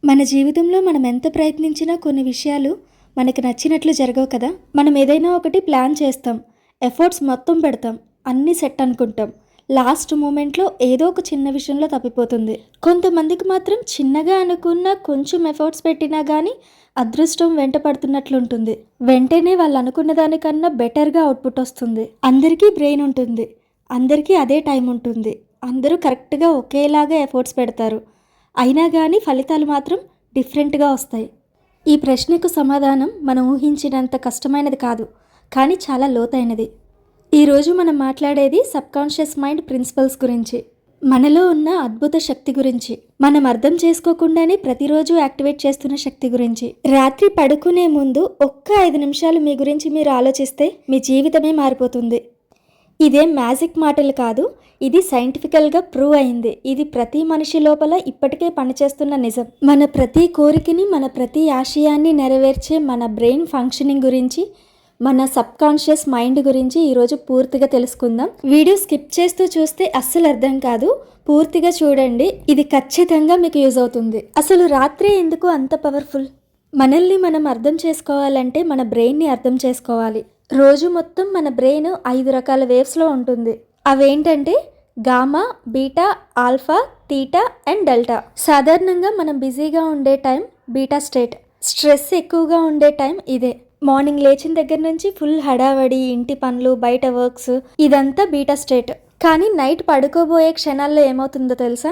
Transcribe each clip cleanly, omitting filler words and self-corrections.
మన జీవితంలో మనం ఎంత ప్రయత్నించినా కొన్ని విషయాలు మనకి నచ్చినట్లు జరగవు కదా. మనం ఏదైనా ఒకటి ప్లాన్ చేస్తాం, ఎఫర్ట్స్ మొత్తం పెడతాం, అన్నీ సెట్ అనుకుంటాం. లాస్ట్ మూమెంట్లో ఏదో ఒక చిన్న విషయంలో తప్పిపోతుంది. కొంతమందికి మాత్రం చిన్నగా అనుకున్న కొంచెం ఎఫర్ట్స్ పెట్టినా కానీ అదృష్టం వెంట పడుతున్నట్లుంటుంది. వెంటనే వాళ్ళు అనుకున్న దానికన్నా బెటర్గా అవుట్పుట్ వస్తుంది. అందరికీ బ్రెయిన్ ఉంటుంది, అందరికీ అదే టైం ఉంటుంది, అందరూ కరెక్ట్గా ఒకేలాగా ఎఫర్ట్స్ పెడతారు. అయినా కానీ ఫలితాలు మాత్రం డిఫరెంట్గా వస్తాయి. ఈ ప్రశ్నకు సమాధానం మనం ఊహించినంత కష్టమైనది కాదు, కానీ చాలా లోతైనది. ఈరోజు మనం మాట్లాడేది సబ్కాన్షియస్ మైండ్ ప్రిన్సిపల్స్ గురించి, మనలో ఉన్న అద్భుత శక్తి గురించి, మనం అర్థం చేసుకోకుండానే ప్రతిరోజు యాక్టివేట్ చేస్తున్న శక్తి గురించి. రాత్రి పడుకునే ముందు ఒక్క 5 నిమిషాలు మీ గురించి మీరు ఆలోచిస్తే మీ జీవితమే మారిపోతుంది. ఇదేం మ్యాజిక్ మాటలు కాదు, ఇది సైంటిఫికల్గా ప్రూవ్ అయింది. ఇది ప్రతి మనిషి లోపల ఇప్పటికే పనిచేస్తున్న నిజం. మన ప్రతి కోరికని, మన ప్రతి ఆశయాన్ని నెరవేర్చే మన బ్రెయిన్ ఫంక్షనింగ్ గురించి, మన సబ్కాన్షియస్ మైండ్ గురించి ఈరోజు పూర్తిగా తెలుసుకుందాం. వీడియో స్కిప్ చేస్తూ చూస్తే అస్సలు అర్థం కాదు, పూర్తిగా చూడండి, ఇది ఖచ్చితంగా మీకు యూజ్ అవుతుంది. అసలు రాత్రి ఎందుకు అంత పవర్ఫుల్? మనల్ని మనం అర్థం చేసుకోవాలంటే మన బ్రెయిన్ని అర్థం చేసుకోవాలి. రోజు మొత్తం మన బ్రెయిన్ 5 రకాల వేవ్స్లో ఉంటుంది. అవేంటంటే gamma, beta, alpha, theta and delta. సాధారణంగా మనం బిజీగా ఉండే టైం బీటా స్టేట్, స్ట్రెస్ ఎక్కువగా ఉండే టైం ఇదే. మార్నింగ్ లేచిన దగ్గర నుంచి ఫుల్ హడావడి, ఇంటి పనులు, బయట వర్క్స్, ఇదంతా బీటా స్టేట్. కానీ నైట్ పడుకోబోయే క్షణాల్లో ఏమవుతుందో తెలుసా?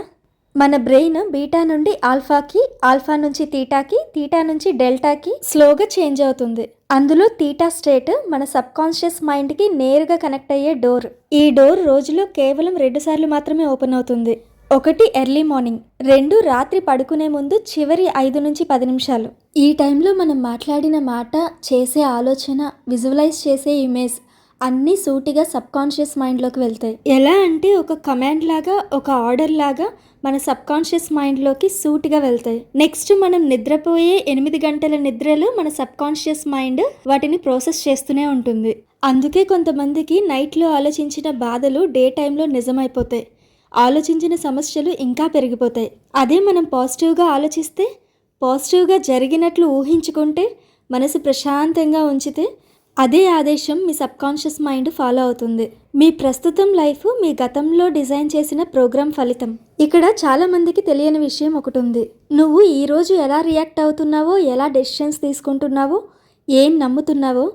మన బ్రెయిన్ బీటా నుండి ఆల్ఫాకి, ఆల్ఫా నుంచి తీటాకి, తీటా నుంచి డెల్టాకి స్లోగా చేంజ్ అవుతుంది. అందులో తీటా స్టేట్ మన సబ్కాన్షియస్ మైండ్కి నేరుగా కనెక్ట్ అయ్యే డోర్. ఈ డోర్ రోజులో కేవలం 2 సార్లు మాత్రమే ఓపెన్ అవుతుంది. 1 ఎర్లీ మార్నింగ్, 2 రాత్రి పడుకునే ముందు చివరి 5 నుంచి 10 నిమిషాలు. ఈ టైంలో మనం మాట్లాడిన మాట, చేసే ఆలోచన, విజువలైజ్ చేసే ఇమేజ్ అన్నీ సూటిగా సబ్కాన్షియస్ మైండ్లోకి వెళ్తాయి. ఎలా అంటే ఒక కమాండ్ లాగా, ఒక ఆర్డర్ లాగా మన సబ్కాన్షియస్ మైండ్లోకి సూటిగా వెళ్తాయి. నెక్స్ట్ మనం నిద్రపోయే 8 గంటల నిద్రలో మన సబ్కాన్షియస్ మైండ్ వాటిని ప్రాసెస్ చేస్తూనే ఉంటుంది. అందుకే కొంతమందికి నైట్లో ఆలోచించిన బాధలు డే టైంలో నిజమైపోతాయి, ఆలోచించిన సమస్యలు ఇంకా పెరిగిపోతాయి. అదే మనం పాజిటివ్గా ఆలోచిస్తే, పాజిటివ్గా జరిగినట్లు ఊహించుకుంటే, మనసు ప్రశాంతంగా ఉంచితే అదే ఆదేశం మీ సబ్కాన్షియస్ మైండ్ ఫాలో అవుతుంది. మీ ప్రస్తుతం లైఫ్ మీ గతంలో డిజైన్ చేసిన ప్రోగ్రామ్ ఫలితం. ఇక్కడ చాలా మందికి తెలియని విషయం ఒకటి ఉంది. నువ్వు ఈరోజు ఎలా రియాక్ట్ అవుతున్నావో, ఎలా డెసిషన్స్ తీసుకుంటున్నావో, ఏం నమ్ముతున్నావో,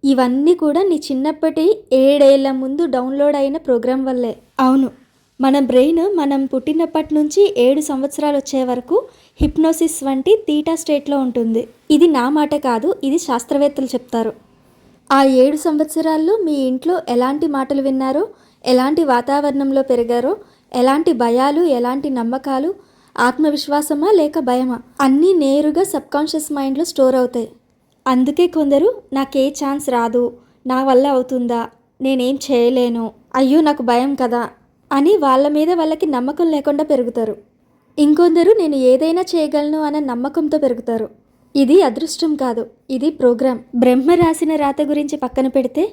ఇవన్నీ కూడా నీ చిన్నప్పటి 7 ఏళ్ల ముందు డౌన్లోడ్ అయిన ప్రోగ్రామ్ వల్లే. అవును, మన బ్రెయిన్ మనం పుట్టినప్పటి నుంచి 7 సంవత్సరాలు వచ్చే వరకు హిప్నోసిస్ వంటి తీటా స్టేట్లో ఉంటుంది. ఇది నా మాట కాదు, ఇది శాస్త్రవేత్తలు చెప్తారు. ఆ 7 సంవత్సరాల్లో మీ ఇంట్లో ఎలాంటి మాటలు విన్నారో, ఎలాంటి వాతావరణంలో పెరిగారో, ఎలాంటి భయాలు, ఎలాంటి నమ్మకాలు, ఆత్మవిశ్వాసమా లేక భయమా, అన్నీ నేరుగా సబ్కాన్షియస్ మైండ్లో స్టోర్ అవుతాయి. అందుకే కొందరు నాకే ఛాన్స్ రాదు, నా వల్ల అవుతుందా, నేనేం చేయలేను, అయ్యో నాకు భయం కదా అని వాళ్ళ మీద వాళ్ళకి నమ్మకం లేకుండా పెరుగుతారు. ఇంకొందరు నేను ఏదైనా చేయగలను అనే నమ్మకంతో పెరుగుతారు. ఇది అదృష్టం కాదు, ఇది ప్రోగ్రామ్. బ్రహ్మ రాసిన రాత గురించి పక్కన పెడితే,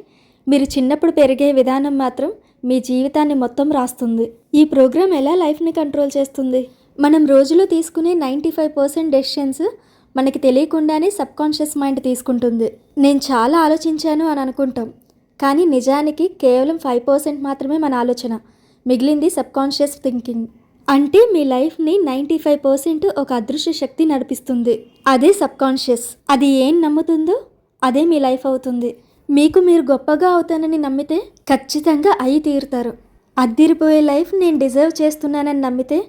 మీరు చిన్నప్పుడు పెరిగే విధానం మాత్రం మీ జీవితాన్ని మొత్తం రాస్తుంది. ఈ ప్రోగ్రామ్ ఎలా లైఫ్ని కంట్రోల్ చేస్తుంది? మనం రోజులో తీసుకునే 95% డెసిషన్స్ మనకి తెలియకుండానే సబ్కాన్షియస్ మైండ్ తీసుకుంటుంది. నేను చాలా ఆలోచించాను అని అనుకుంటాం, కానీ నిజానికి కేవలం 5% మాత్రమే మన ఆలోచన, మిగిలింది సబ్కాన్షియస్ థింకింగ్. అంటే మీ లైఫ్ని 95% ఒక అదృశ్య శక్తి నడిపిస్తుంది. అదే సబ్కాన్షియస్. అది ఏం నమ్ముతుందో అదే మీ లైఫ్ అవుతుంది. మీకు మీరు గొప్పగా అవుతానని నమ్మితే ఖచ్చితంగా అయి తీరుతారు. అద్దిరిపోయే లైఫ్ నేను డిజర్వ్ చేస్తున్నానని నమ్మితే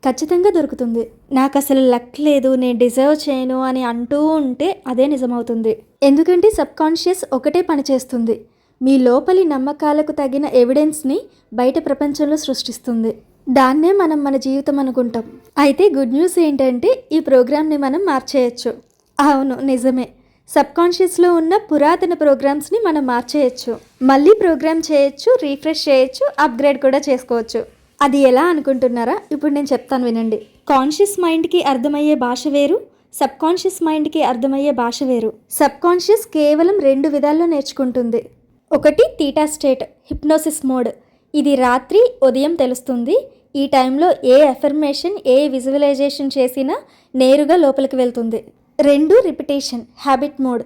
ఖచ్చితంగా దొరుకుతుంది. నాకు అసలు లక్ లేదు, నేను డిజర్వ్ చేయను అని అంటూ ఉంటే అదే నిజమవుతుంది. ఎందుకంటే సబ్కాన్షియస్ ఒకటే పని చేస్తుంది, మీ లోపలి నమ్మకాలకు తగిన ఎవిడెన్స్ని బయట ప్రపంచంలో సృష్టిస్తుంది. దాన్నే మనం మన జీవితం అనుకుంటాం. అయితే గుడ్ న్యూస్ ఏంటంటే ఈ ప్రోగ్రామ్ని మనం మార్చేయచ్చు. అవును, నిజమే. సబ్కాన్షియస్లో ఉన్న పురాతన ప్రోగ్రామ్స్ని మనం మార్చేయచ్చు, మళ్ళీ ప్రోగ్రామ్ చేయొచ్చు, రీఫ్రెష్ చేయొచ్చు, అప్గ్రేడ్ కూడా చేసుకోవచ్చు. అది ఎలా అనుకుంటున్నారా? ఇప్పుడు నేను చెప్తాను వినండి. కాన్షియస్ మైండ్కి అర్థమయ్యే భాష వేరు, సబ్కాన్షియస్ మైండ్కి అర్థమయ్యే భాష వేరు. సబ్కాన్షియస్ కేవలం 2 విధాల్లో నేర్చుకుంటుంది. 1 తీటా స్టేట్, హిప్నోసిస్ మోడ్. ఇది రాత్రి, ఉదయం తెలుస్తుంది. ఈ టైంలో ఏ అఫర్మేషన్, ఏ విజువలైజేషన్ చేసినా నేరుగా లోపలికి వెళ్తుంది. 2 రిపిటేషన్, హ్యాబిట్ మోడ్.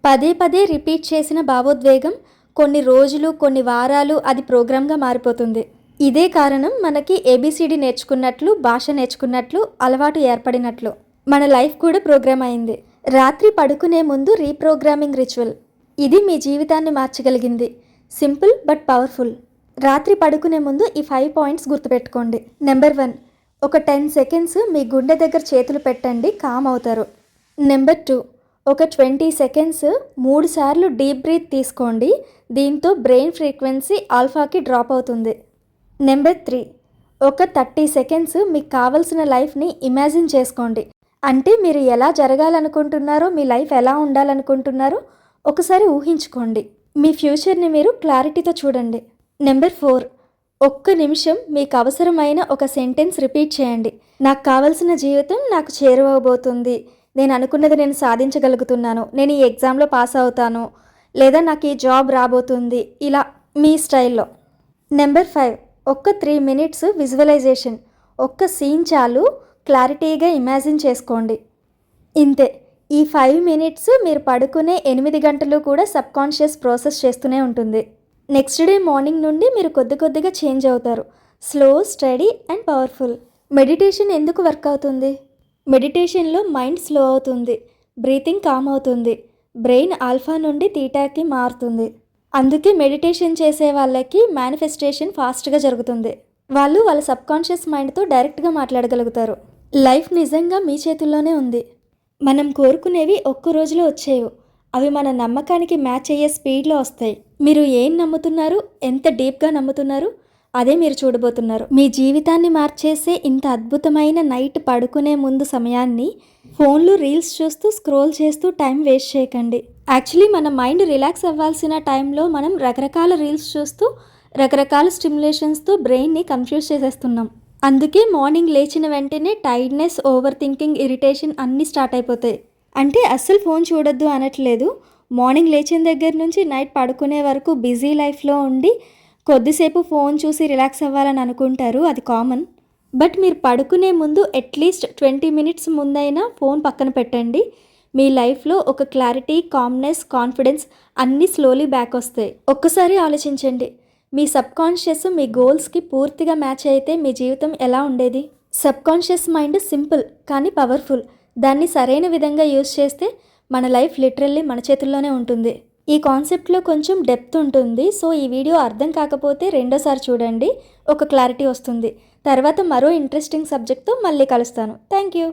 పదే పదే రిపీట్ చేసిన భావోద్వేగం కొన్ని రోజులు, కొన్ని వారాలు అది ప్రోగ్రామ్గా మారిపోతుంది. ఇదే కారణం మనకి ఏబిసిడి నేర్చుకున్నట్లు, భాష నేర్చుకున్నట్లు, అలవాటు ఏర్పడినట్లు మన లైఫ్ కూడా ప్రోగ్రామ్ అయింది. రాత్రి పడుకునే ముందు రీప్రోగ్రామింగ్ రిచువల్. ఇది మీ జీవితాన్ని మార్చగలిగింది. Simple but powerful. రాత్రి పడుకునే ముందు ఈ 5 పాయింట్స్ గుర్తుపెట్టుకోండి. నెంబర్ 1, ఒక 10 సెకండ్స్ మీ గుండె దగ్గర చేతులు పెట్టండి, కామ్ అవుతారు. నెంబర్ 2, ఒక 20 సెకండ్స్ 3 సార్లు డీప్ బ్రీత్ తీసుకోండి. దీంతో బ్రెయిన్ ఫ్రీక్వెన్సీ ఆల్ఫాకి డ్రాప్ అవుతుంది. నెంబర్ 3, ఒక 30 సెకండ్స్ మీకు కావలసిన లైఫ్ని ఇమాజిన్ చేసుకోండి. అంటే మీరు ఎలా జరగాలనుకుంటున్నారో, మీ లైఫ్ ఎలా ఉండాలనుకుంటున్నారో ఒకసారి ఊహించుకోండి. మీ ఫ్యూచర్ని మీరు క్లారిటీతో చూడండి. నెంబర్ 4, ఒక్క నిమిషం మీకు అవసరమైన ఒక సెంటెన్స్ రిపీట్ చేయండి. నాకు కావలసిన జీవితం నాకు చేరువబోతుంది, నేను అనుకున్నది నేను సాధించగలుగుతున్నాను, నేను ఈ ఎగ్జామ్లో పాస్ అవుతాను, లేదా నాకు ఈ జాబ్ రాబోతుంది, ఇలా మీ స్టైల్లో. నెంబర్ 5, ఒక్క 3 మినిట్స్ విజువలైజేషన్. ఒక్క సీన్ చాలు, క్లారిటీగా ఇమాజిన్ చేసుకోండి. ఇంతే. ఈ 5 మినిట్స్ మీరు పడుకునే 8 గంటలు కూడా సబ్కాన్షియస్ ప్రాసెస్ చేస్తూనే ఉంటుంది. నెక్స్ట్ డే మార్నింగ్ నుండి మీరు కొద్ది కొద్దిగా చేంజ్ అవుతారు. Slow, study and powerful. Meditation ఎందుకు వర్క్ అవుతుంది? మెడిటేషన్లో మైండ్ స్లో అవుతుంది, బ్రీతింగ్ కామ్ అవుతుంది, బ్రెయిన్ ఆల్ఫా నుండి తీటాకి మారుతుంది. అందుకే మెడిటేషన్ చేసే వాళ్ళకి మేనిఫెస్టేషన్ ఫాస్ట్గా జరుగుతుంది. వాళ్ళు వాళ్ళ సబ్కాన్షియస్ మైండ్తో డైరెక్ట్గా మాట్లాడగలుగుతారు. లైఫ్ నిజంగా మీ చేతుల్లోనే ఉంది. మనం కోరుకునేవి ఒక్క రోజులో వచ్చేవి. అవి మన నమ్మకానికి మ్యాచ్ అయ్యే స్పీడ్లో వస్తాయి. మీరు ఏం నమ్ముతున్నారు, ఎంత డీప్గా నమ్ముతున్నారు, అదే మీరు చూడబోతున్నారు. మీ జీవితాన్ని మార్చేసే ఇంత అద్భుతమైన నైట్ పడుకునే ముందు సమయాన్ని ఫోన్లో రీల్స్ చూస్తూ, స్క్రోల్ చేస్తూ టైం వేస్ట్ చేయకండి. యాక్చువల్లీ మన మైండ్ రిలాక్స్ అవ్వాల్సిన టైంలో మనం రకరకాల రీల్స్ చూస్తూ, రకరకాల స్టిమ్యులేషన్స్తో బ్రెయిన్ని కన్ఫ్యూజ్ చేసేస్తున్నాం. అందుకే మార్నింగ్ లేచిన వెంటనే టైర్డ్నెస్, ఓవర్ థింకింగ్, ఇరిటేషన్ అన్నీ స్టార్ట్ అయిపోతాయి. అంటే అస్సలు ఫోన్ చూడొద్దు అనట్లేదు. మార్నింగ్ లేచిన దగ్గర నుంచి నైట్ పడుకునే వరకు బిజీ లైఫ్లో ఉండి కొద్దిసేపు ఫోన్ చూసి రిలాక్స్ అవ్వాలని అనుకుంటారు, అది కామన్. బట్ మీరు పడుకునే ముందు అట్లీస్ట్ 20 మినిట్స్ ముందైనా ఫోన్ పక్కన పెట్టండి. మీ లైఫ్లో ఒక క్లారిటీ, కామ్నెస్, కాన్ఫిడెన్స్ అన్నీ స్లోలీ బ్యాక్ వస్తాయి. ఒక్కసారి ఆలోచించండి, మీ సబ్కాన్షియస్ మీ గోల్స్కి పూర్తిగా మ్యాచ్ అయితే మీ జీవితం ఎలా ఉండేది? సబ్కాన్షియస్ మైండ్ సింపుల్ కానీ పవర్ఫుల్. దాన్ని సరైన విధంగా యూజ్ చేస్తే మన లైఫ్ లిటరల్లీ మన చేతుల్లోనే ఉంటుంది. ఈ కాన్సెప్ట్లో కొంచెం డెప్త్ ఉంటుంది. సో ఈ వీడియో అర్థం కాకపోతే రెండోసారి చూడండి, ఒక క్లారిటీ వస్తుంది. తర్వాత మరో ఇంట్రెస్టింగ్ సబ్జెక్ట్తో మళ్ళీ కలుస్తాను. Thank you.